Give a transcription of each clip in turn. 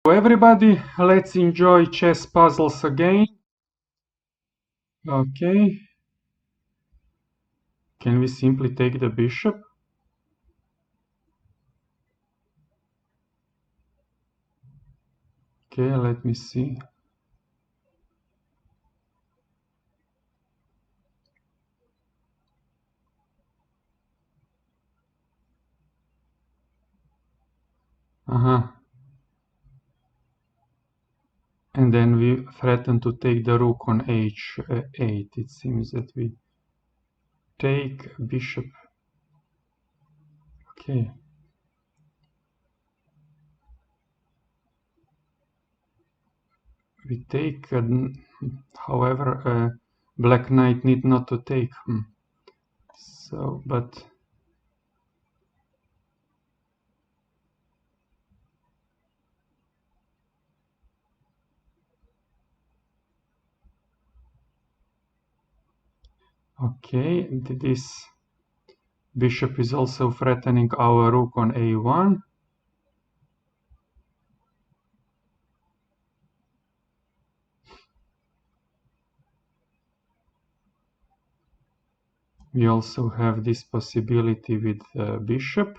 So everybody, let's enjoy chess puzzles again. Okay. Can we simply take the bishop? Okay, let me see. And then we threaten to take the rook on h8. It seems that we take bishop. Okay. We take, however, black knight need not to take. So, but okay, this bishop is also threatening our rook on a1. We also have this possibility with bishop.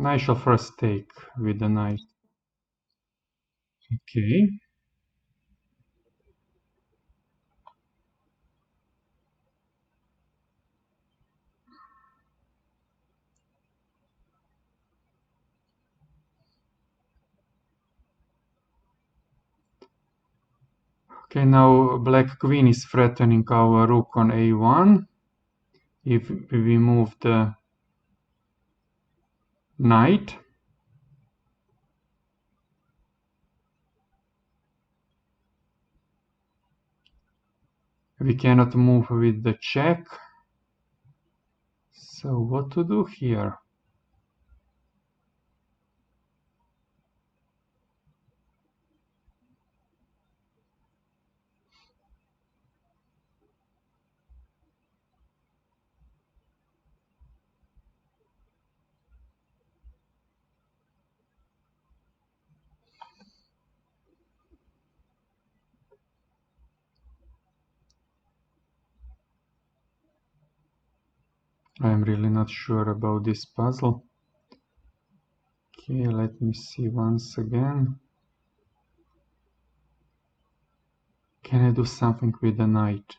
I shall first take with the knight. Okay. Okay, now black queen is threatening our rook on a1. If we move the knight, we cannot move with the check. So what to do here? I am really not sure about this puzzle. Okay, let me see once again. Can I do something with the knight?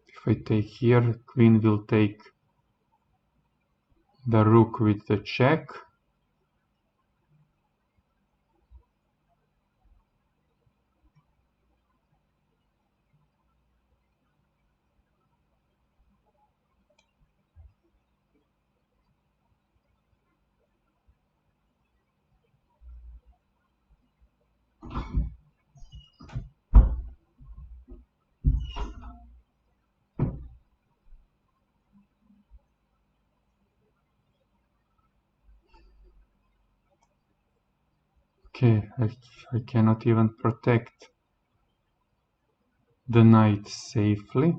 If I take here, queen will take the rook with the check. Okay, I cannot even protect the knight safely.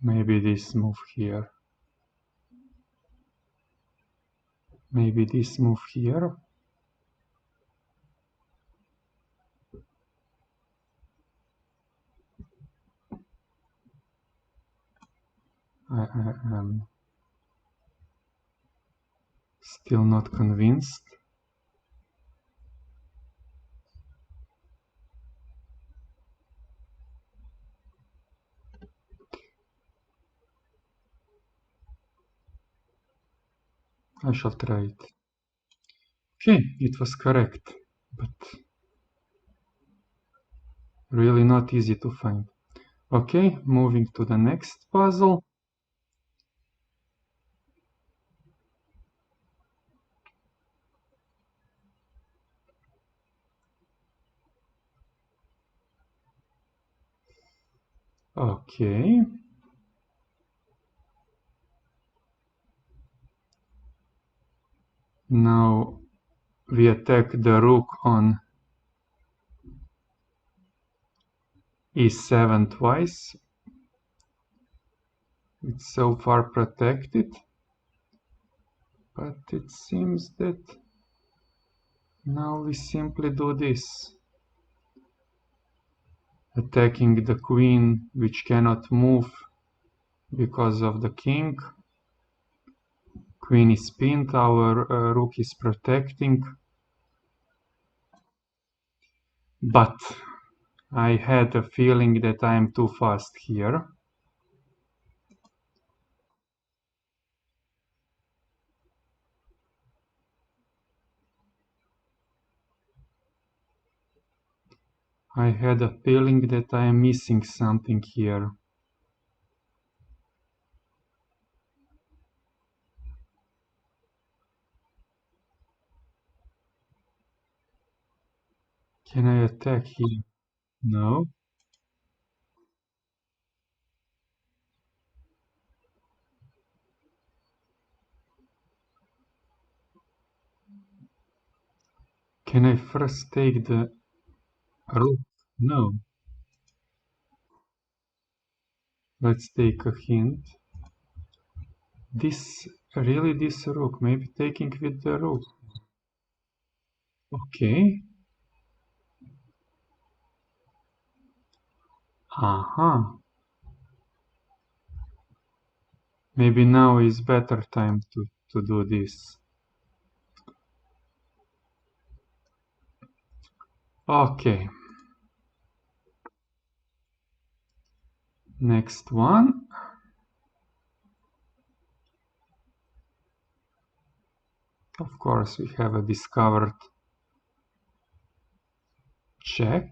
Maybe this move here. Maybe this move here. I am still not convinced. I shall try it. Okay, it was correct, but really not easy to find. Okay, moving to the next puzzle. Okay. Now we attack the rook on e7 twice. It's so far protected, but it seems that now we simply do this, attacking the queen, which cannot move because of the king. Queen is pinned, our rook is protecting, but I had a feeling that I am too fast here. I had a feeling that I am missing something here. Can I attack here? No. Can I first take the rook? No. Let's take a hint. This rook, maybe taking with the rook. Okay. Aha. Maybe now is better time to do this. Okay. Next one. Of course, we have a discovered check.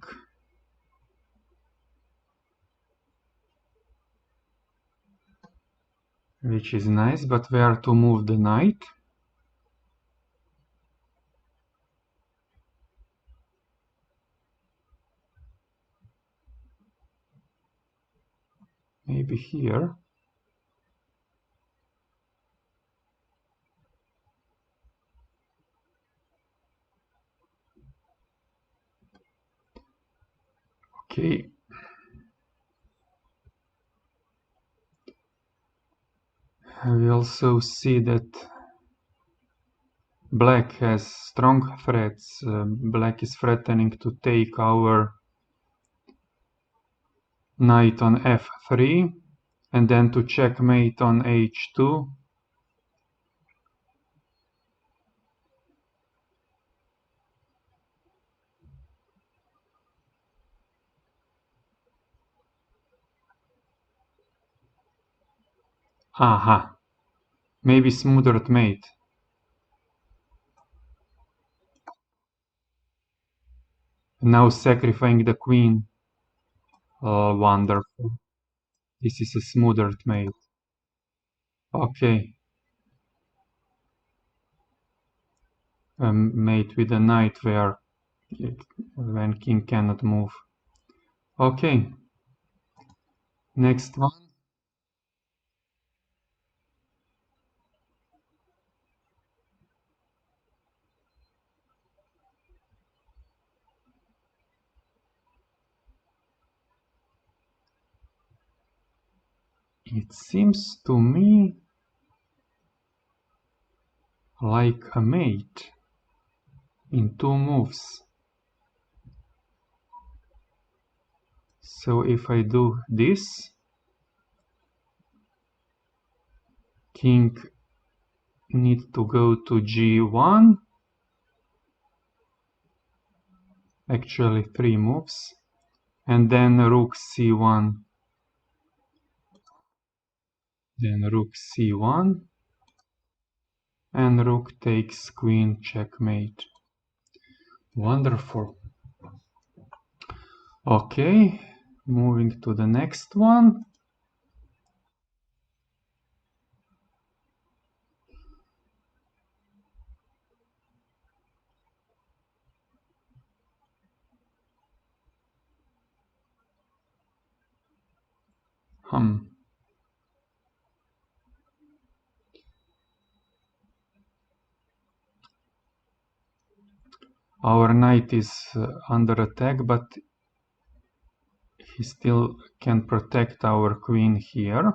Which is nice, but where to move the knight? Maybe here. Okay. We also see that black has strong threats. Black is threatening to take our knight on f3 and then to checkmate on h2. Aha. Maybe smothered mate. Now sacrificing the queen. Oh, wonderful. This is a smothered mate. Okay. Mate with a knight where when king cannot move. Okay. Next one. It seems to me like a mate in two moves. So if I do this, king needs to go to g1. Actually 3 moves. And then rook c1. Then rook c1. And rook takes queen checkmate. Wonderful. Okay, moving to the next one. Our knight is under attack, but he still can protect our queen here.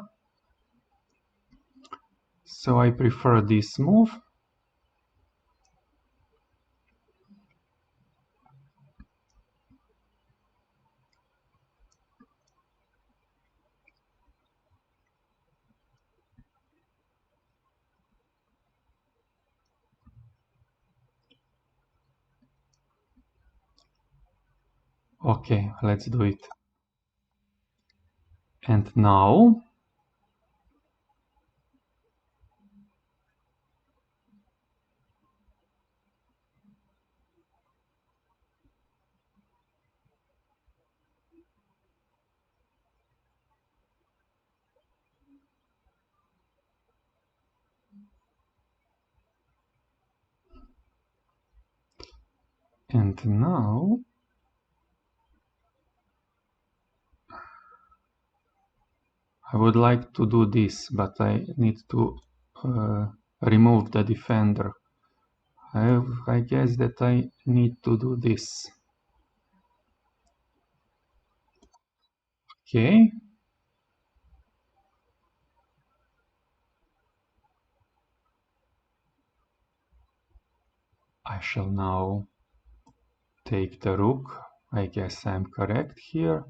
So I prefer this move. Okay, let's do it. And now I would like to do this, but I need to remove the defender. I guess that I need to do this. Okay. I shall now take the rook. I guess I'm correct here.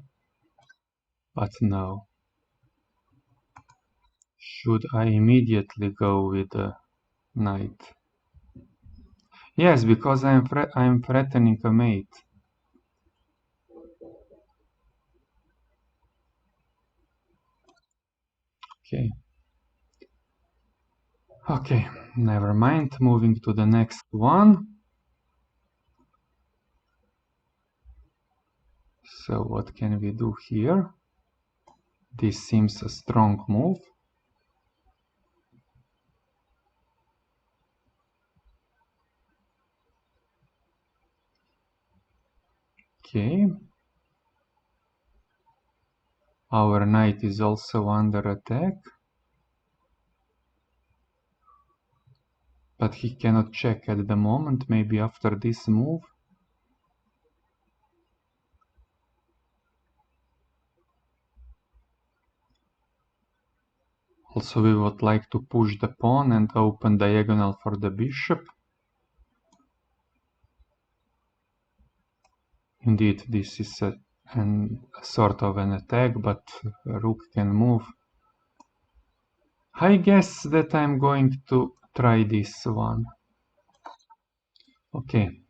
But no. Should I immediately go with the knight? Yes, because I'm threatening a mate. Okay. Okay, never mind. Moving to the next one. So what can we do here? This seems a strong move. Okay. Our knight is also under attack. But he cannot check at the moment, maybe after this move. Also, we would like to push the pawn and open diagonal for the bishop. Indeed, this is a sort of an attack, but a rook can move. I guess that I'm going to try this one. Okay.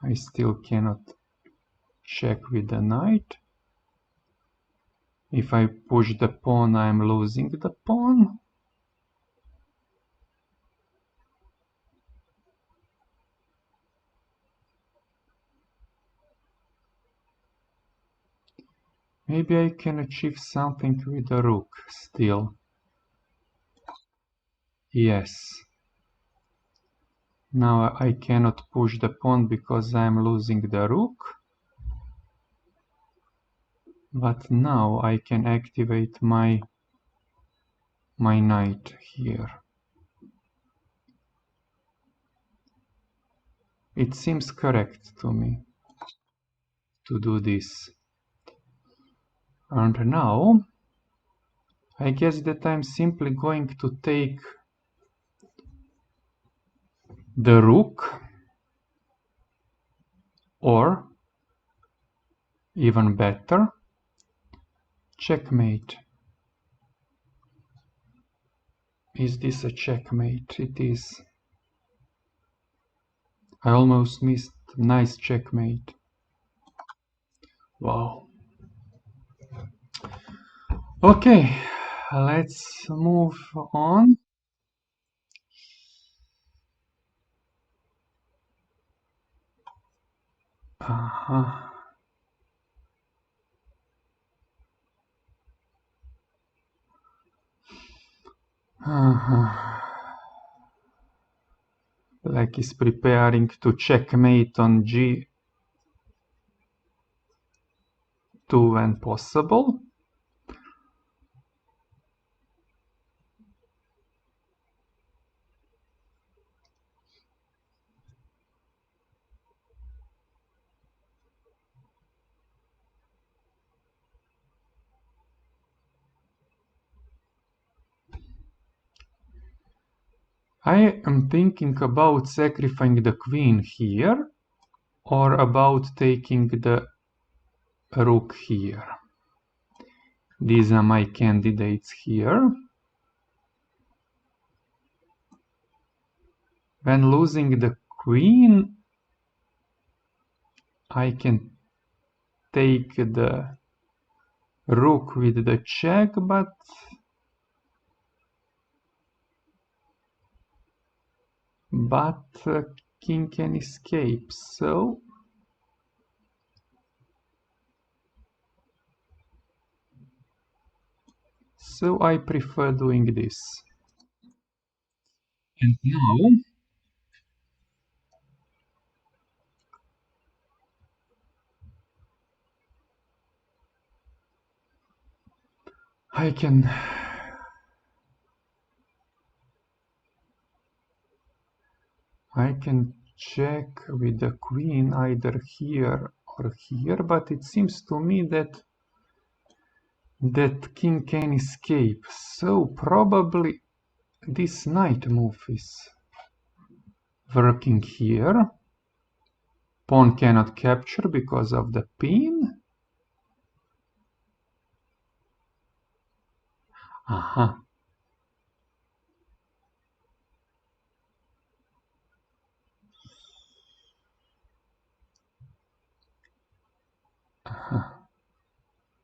I still cannot check with the knight. If I push the pawn, I'm losing the pawn. Maybe I can achieve something with the rook still. Yes. Now I cannot push the pawn because I'm losing the rook. But now I can activate my knight here. It seems correct to me to do this. And now I guess that I'm simply going to take the rook, or even better, checkmate. Is this a checkmate? It is. I almost missed. Nice checkmate. Wow. Okay, let's move on. Black is preparing to checkmate on G8. 2 when possible. I am thinking about sacrificing the queen here, or about taking the rook here. These are my candidates here. When losing the queen, I can take the rook with the check, but king can escape, so I prefer doing this. And now I can check with the queen either here or here, but it seems to me that king can escape, so probably this knight move is working here. Pawn cannot capture because of the pin. Aha.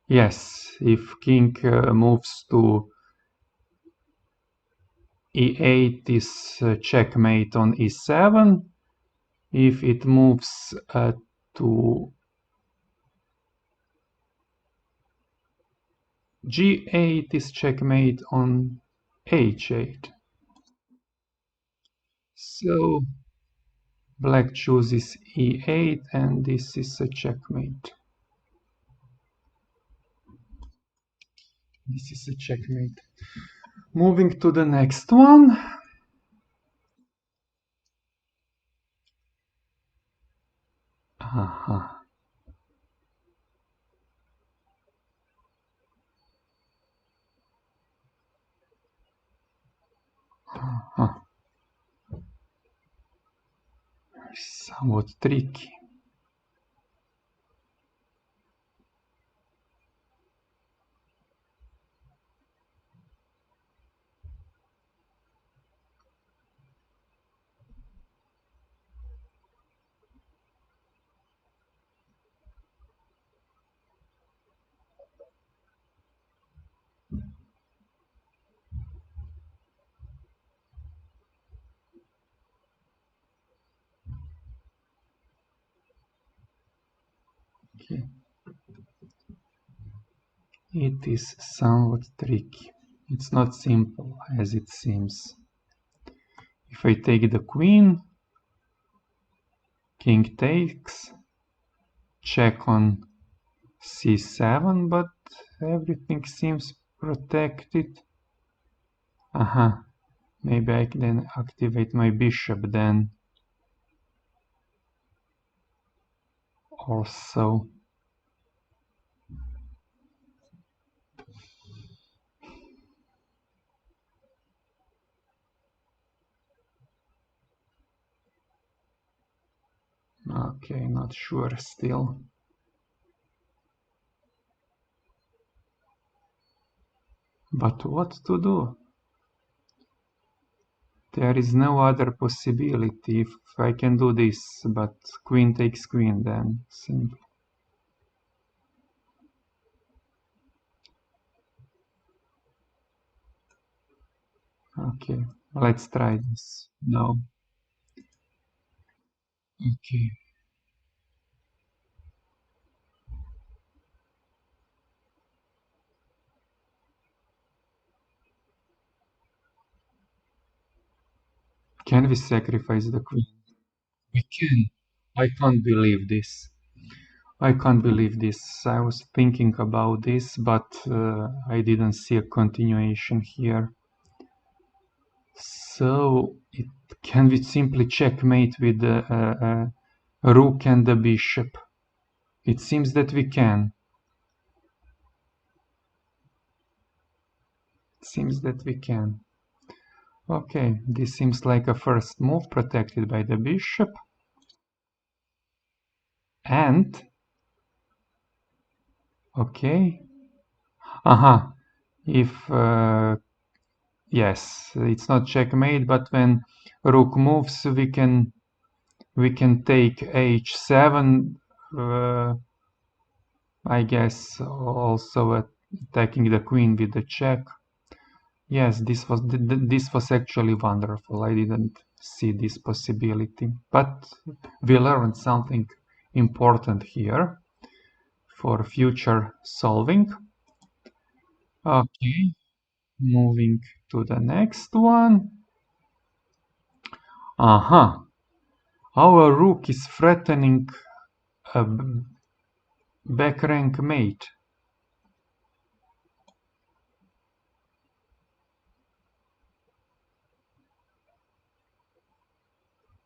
Yes, if king moves to e8 is checkmate on e7. If it moves to g8 is checkmate on h8. So black chooses e8 and this is a checkmate. This is a checkmate. Moving to the next one. Aha. Aha. Somewhat tricky. Okay. It is somewhat tricky. It's not simple as it seems. If I take the queen, king takes, check on c7, but everything seems protected. Aha, maybe I can then activate my bishop then. Also. Okay, not sure still. But what to do? There is no other possibility. If I can do this, but queen takes queen, then simply. Okay, let's try this now. Okay. Can we sacrifice the queen? We can. I can't believe this. I can't believe this. I was thinking about this, but I didn't see a continuation here. So can we simply checkmate with the rook and the bishop? It seems that we can. Okay, this seems like a first move protected by the bishop. And okay. Aha. If yes, it's not checkmate, but when rook moves, we can take h7. I guess also attacking the queen with the check. Yes, this was actually wonderful. I didn't see this possibility, but we learned something important here for future solving. Okay, moving to the next one. Aha, our rook is threatening a back rank mate.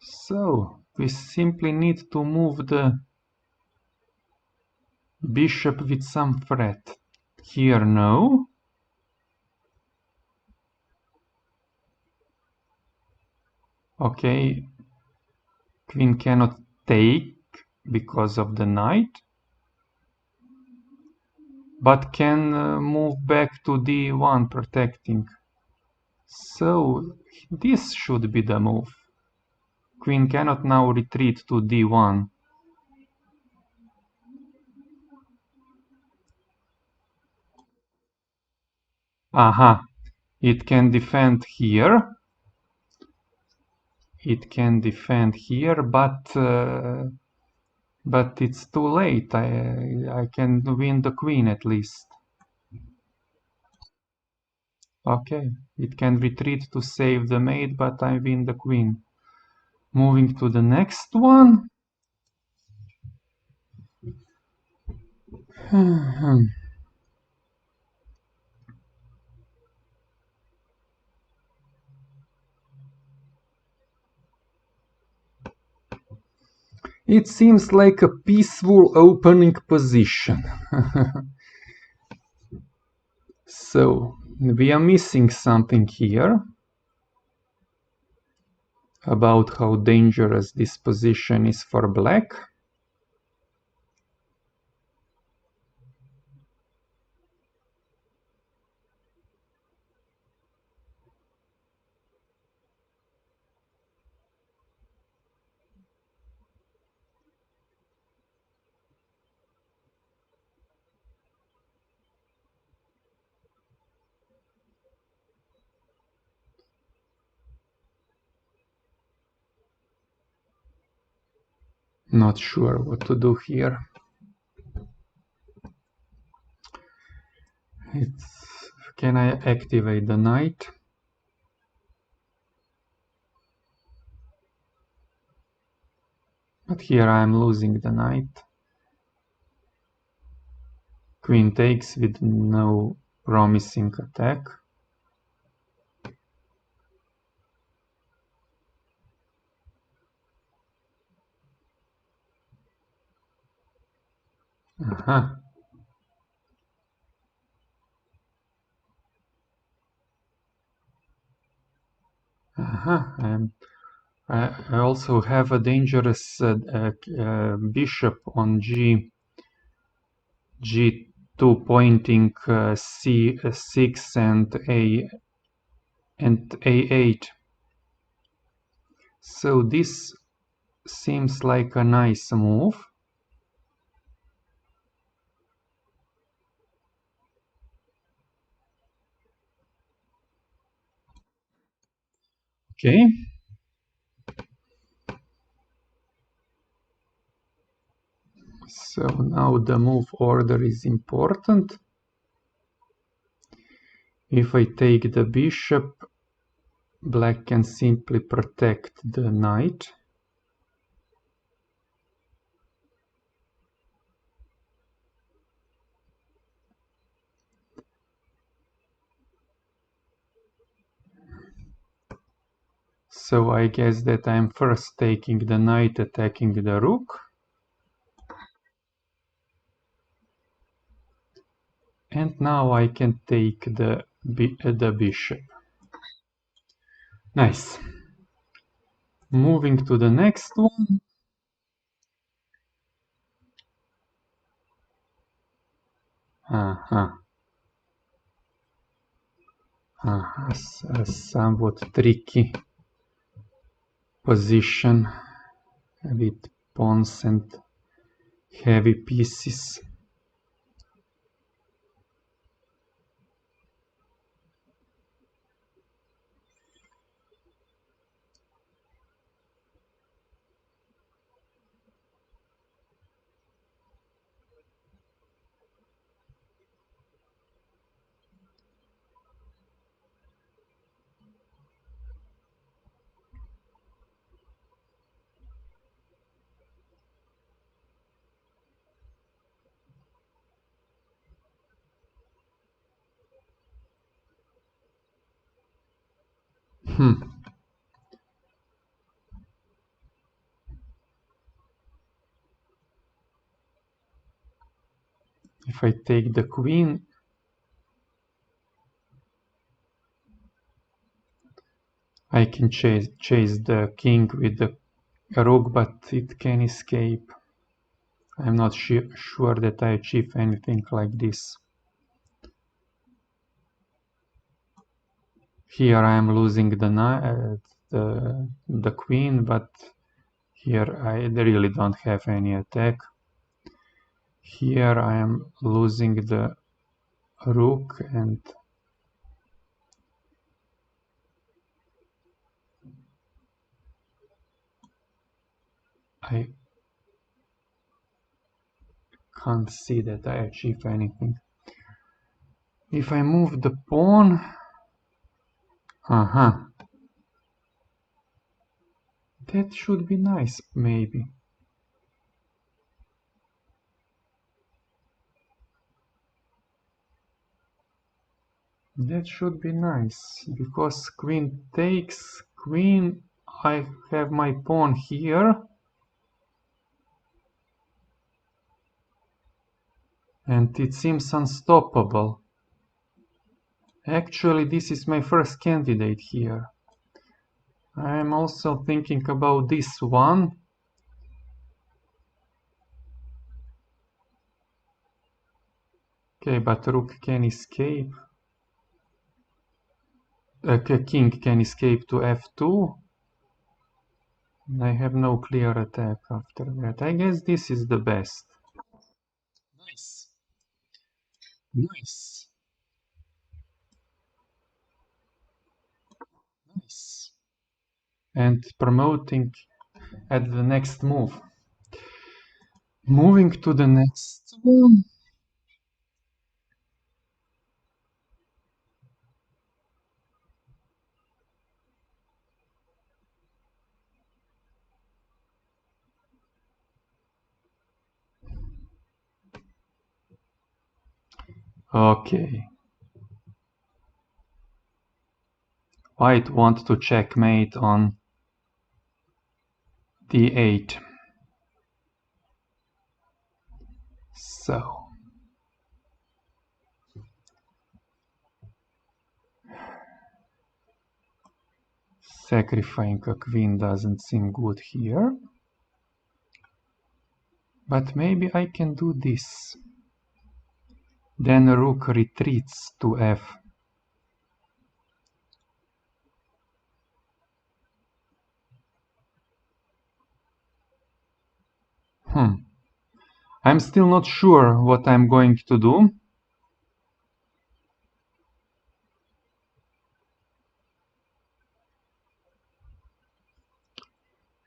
So we simply need to move the bishop with some threat. Here, no. Okay, queen cannot take because of the knight, but can move back to d1 protecting. So this should be the move. Queen cannot now retreat to d1. Aha, it can defend here. But it's too late. I can win the queen at least. Okay, it can retreat to save the mate, but I win the queen. Moving to the next one. It seems like a peaceful opening position. So, we are missing something here about how dangerous this position is for black. Not sure what to do here. Can I activate the knight? But here I am losing the knight. Queen takes with no promising attack. Aha. Aha. I also have a dangerous bishop on g2 pointing c6 and a8. So this seems like a nice move. Okay. So now the move order is important. If I take the bishop, black can simply protect the knight. So I guess that I'm first taking the knight, attacking the rook. And now I can take the bishop. Nice. Moving to the next one. Uh-huh. A somewhat tricky position with pawns and heavy pieces. If I take the queen, I can chase the king with the rook, but it can escape. I'm not sure that I achieve anything like this. Here I am losing the queen, but here I really don't have any attack. Here I am losing the rook and I can't see that I achieve anything. If I move the pawn, that should be nice, maybe. That should be nice, because queen takes queen. I have my pawn here, and it seems unstoppable. Actually, this is my first candidate here. I am also thinking about this one. Okay, but rook can escape. King can escape to f2. I have no clear attack after that. I guess this is the best. Nice. Nice. Nice. And promoting at the next move. Moving to the next one. Okay. White want to checkmate on d8. So. Sacrificing a queen doesn't seem good here. But maybe I can do this. Then rook retreats to f. I'm still not sure what I'm going to do.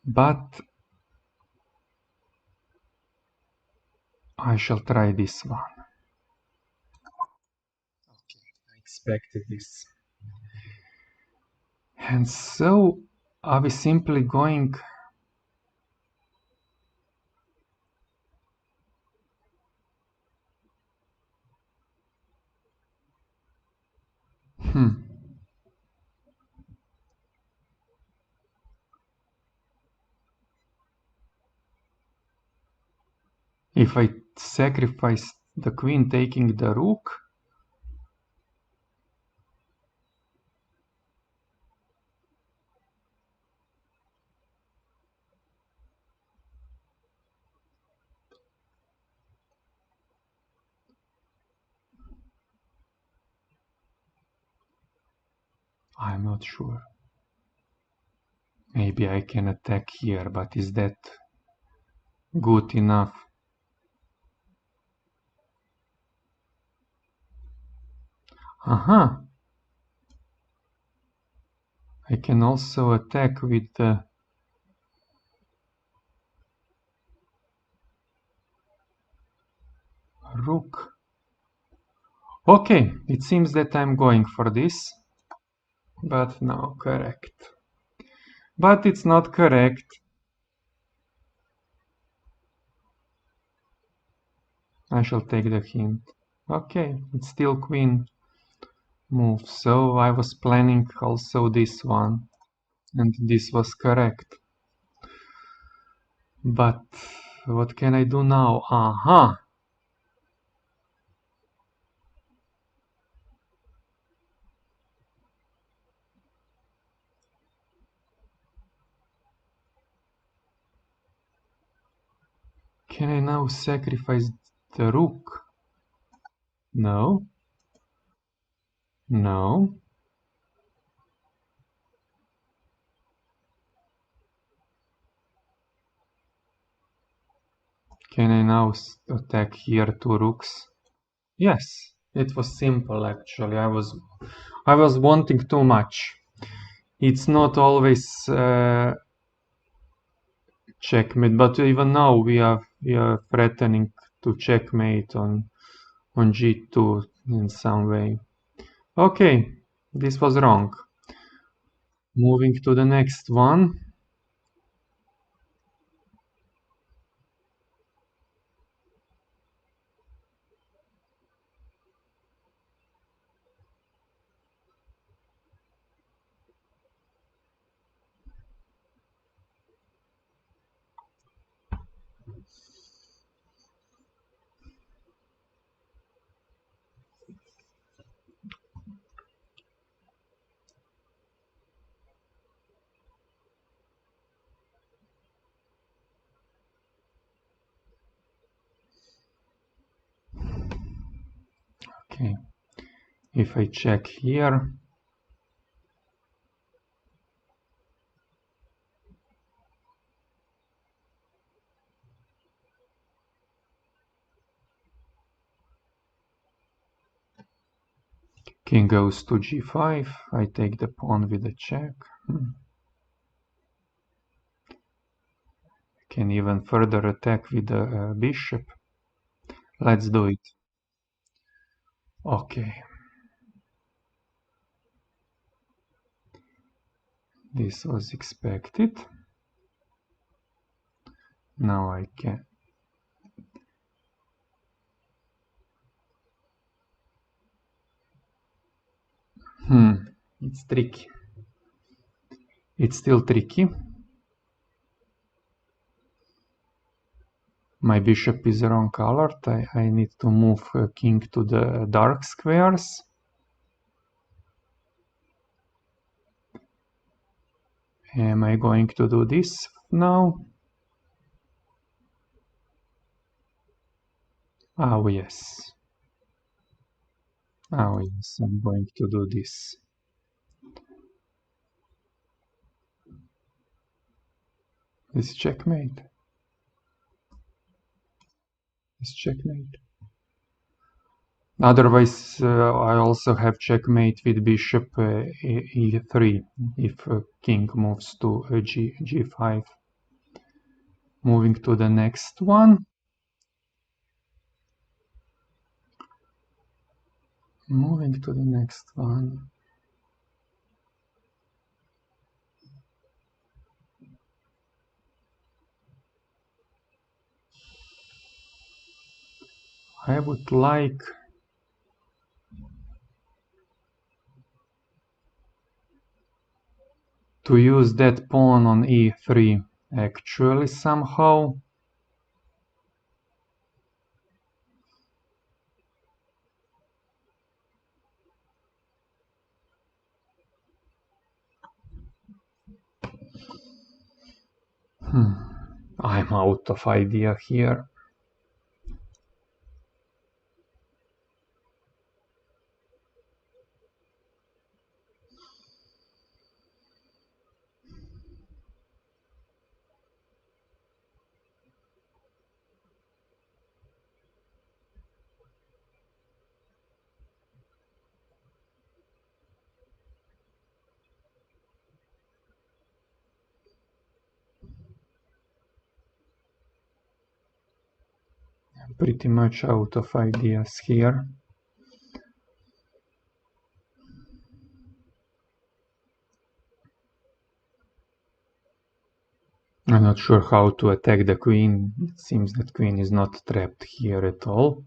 But I shall try this one. Okay, I expected this. And so, are we simply going... If I sacrifice the queen taking the rook, I'm not sure. Maybe I can attack here, but is that good enough? Aha! I can also attack with the rook. Okay, it seems that I'm going for this. But no, correct. But it's not correct. I shall take the hint. Okay, it's still queen move. So I was planning also this one. And this was correct. But what can I do now? Aha! Can I now sacrifice the rook? No. No. Can I now attack here two rooks? Yes, it was simple actually. I was wanting too much. It's not always checkmate, but even now we are threatening to checkmate on g2 in some way. Okay, this was wrong. Moving to the next one. Okay, if I check here, king goes to g5. I take the pawn with a check. Can even further attack with the bishop. Let's do it. Okay. This was expected. Now I can. It's tricky. It's still tricky. My bishop is wrong colored. I need to move king to the dark squares. Am I going to do this now? Oh yes. Oh yes, I'm going to do this. It's checkmate. It's checkmate. Otherwise, I also have checkmate with bishop e3 if king moves to g5. Moving to the next one. Moving to the next one. I would like to use that pawn on e3 actually somehow. I'm out of idea here. Pretty much out of ideas here. I'm not sure how to attack the queen. It seems that queen is not trapped here at all.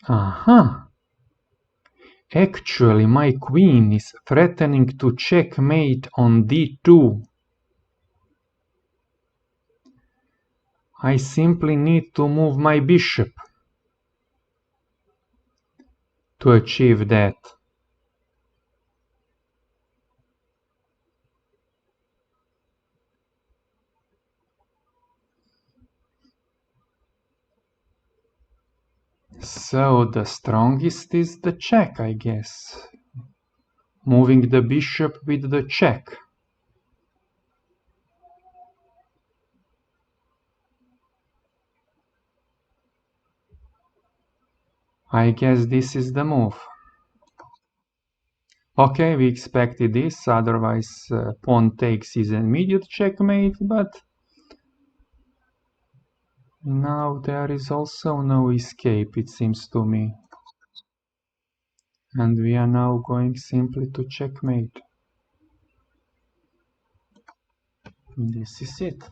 Aha! Actually, my queen is threatening to checkmate on d2. I simply need to move my bishop to achieve that. So the strongest is the check, I guess. Moving the bishop with the check. I guess this is the move. Okay, we expected this, otherwise pawn takes is an immediate checkmate, but now there is also no escape, it seems to me. And we are now going simply to checkmate. This is it.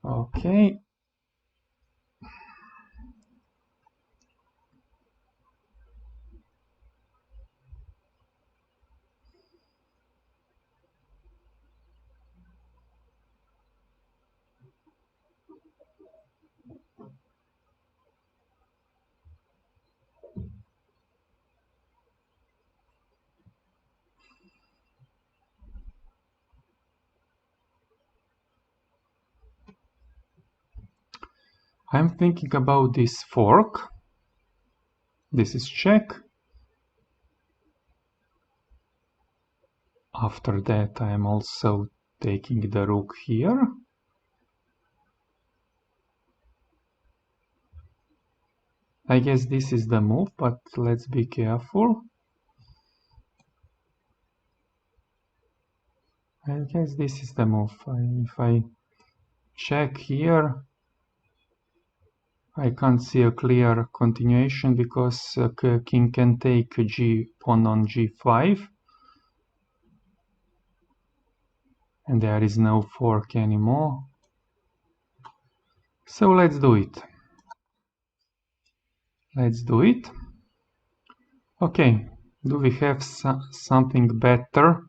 Okay. I'm thinking about this fork. This is check. After that, I am also taking the rook here. I guess this is the move, but let's be careful. I guess this is the move. If I check here, I can't see a clear continuation because king can take pawn on g5. And there is no fork anymore. So let's do it. Let's do it. Okay, do we have something better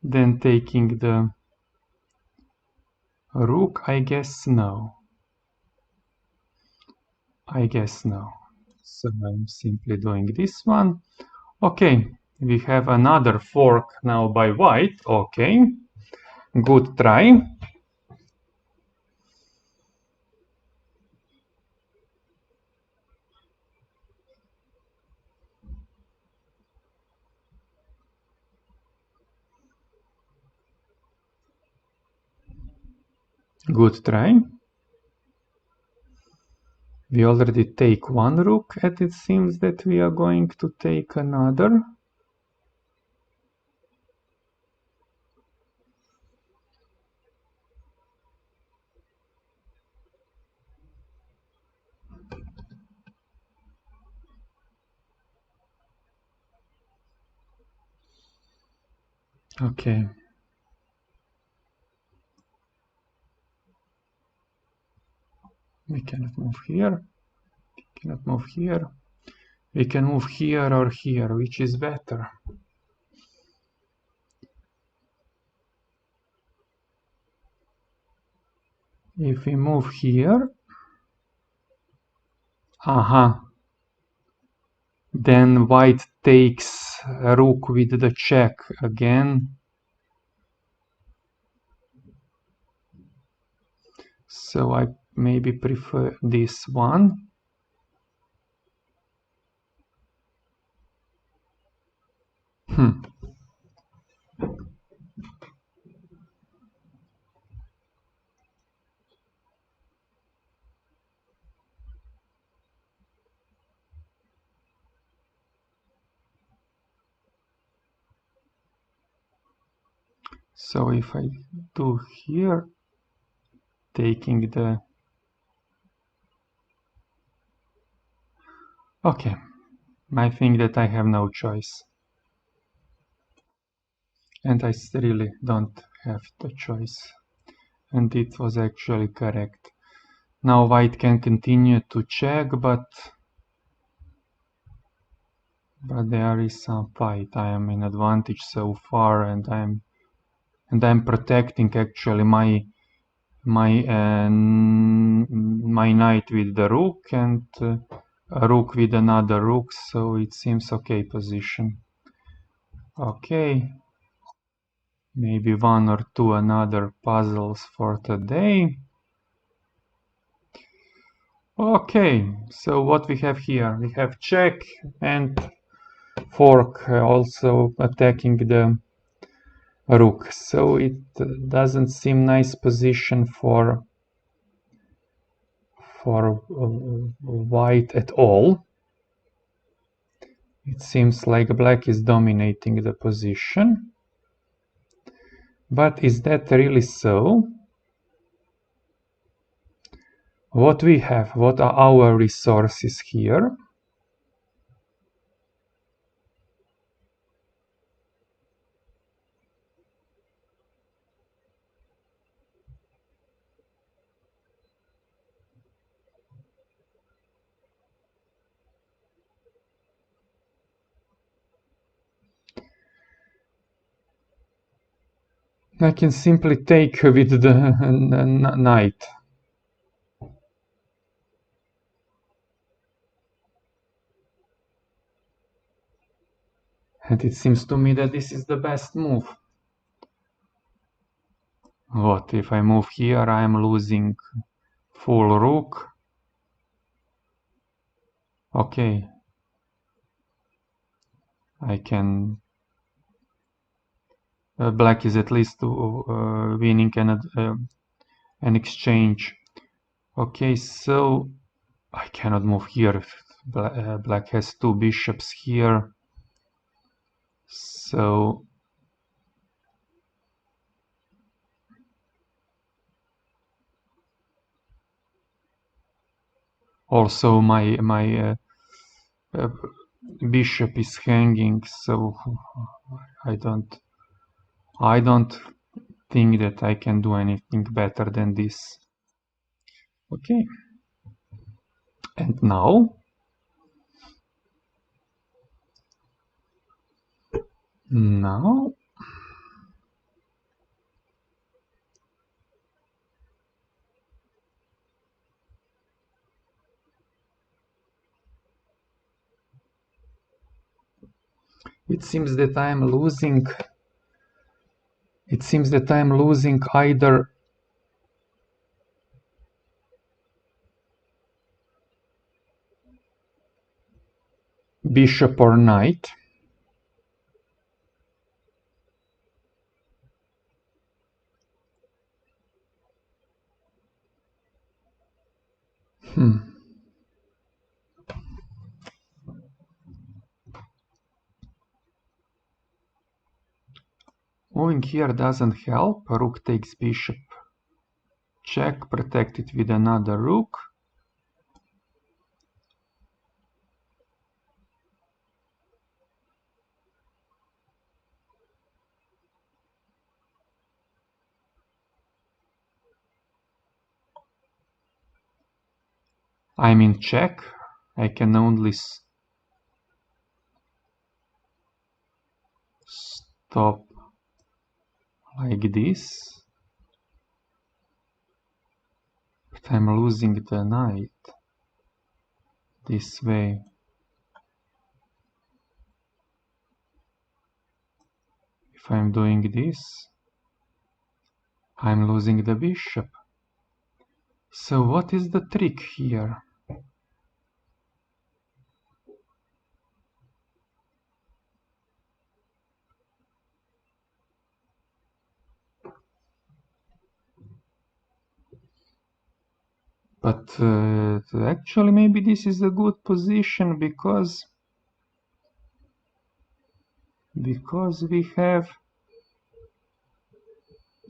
than taking the rook? I guess no. I guess no. So I'm simply doing this one. Okay, we have another fork now by white. Okay, good try. Good try. We already take one rook, and it seems that we are going to take another. Okay. We cannot move here. We cannot move here. We can move here or here, which is better. If we move here, then white takes a rook with the check again. So I maybe prefer this one. So if I do here, taking the... Okay, I think that I have no choice. And I really don't have the choice. And it was actually correct. Now white can continue to check, but there is some fight. I am in advantage so far, and I'm protecting actually my knight with the rook and a rook with another rook, so it seems okay position. Okay, maybe one or two another puzzles for today. Okay, so what we have here? We have check and fork also attacking the rook, so it doesn't seem nice position for white at all. It seems like black is dominating the position. But is that really so? What we have, what are our resources here? I can simply take with the knight. And it seems to me that this is the best move. What, if I move here, I am losing full rook. Okay. I can... black is at least winning an exchange. Okay, so I cannot move here if black has two bishops here. So also my bishop is hanging, so I don't think that I can do anything better than this. Okay. And now it seems that I am losing. It seems that I am losing either bishop or knight. Moving here doesn't help. Rook takes bishop. Check, protect it with another rook. I'm in check. I can only stop like this. But I'm losing the knight this way. If I'm doing this, I'm losing the bishop. So what is the trick here? But actually maybe this is a good position because we have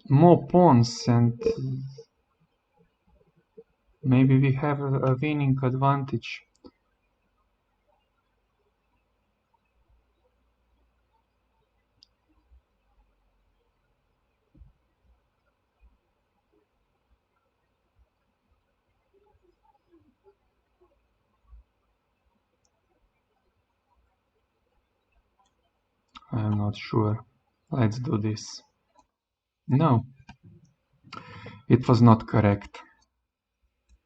more pawns and maybe we have a winning advantage. I'm not sure. Let's do this. No, it was not correct.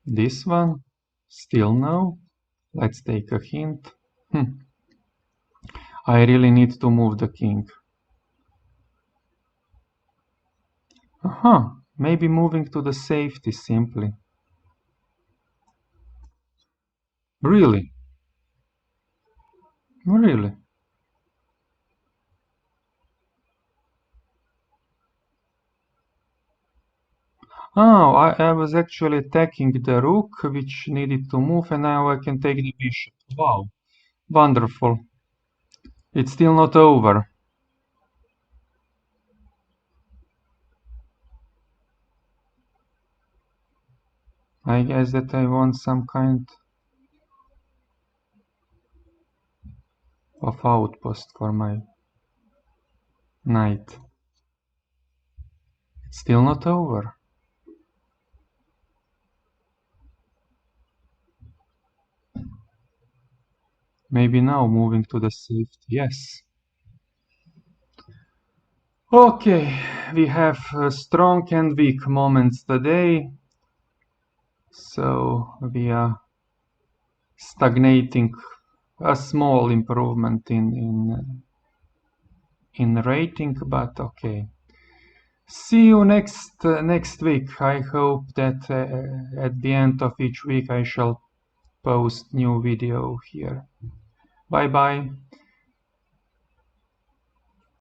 This one, still no. Let's take a hint. I really need to move the king. Maybe moving to the safety simply. Really? Really? Oh, I was actually attacking the rook, which needed to move, and now I can take the bishop. Wow, wonderful. It's still not over. I guess that I want some kind of outpost for my knight. It's still not over. Maybe now moving to the safety. Yes. Okay, we have strong and weak moments today. So we are stagnating, a small improvement in rating, but okay. See you next week. I hope that at the end of each week I shall post new video here. Bye bye.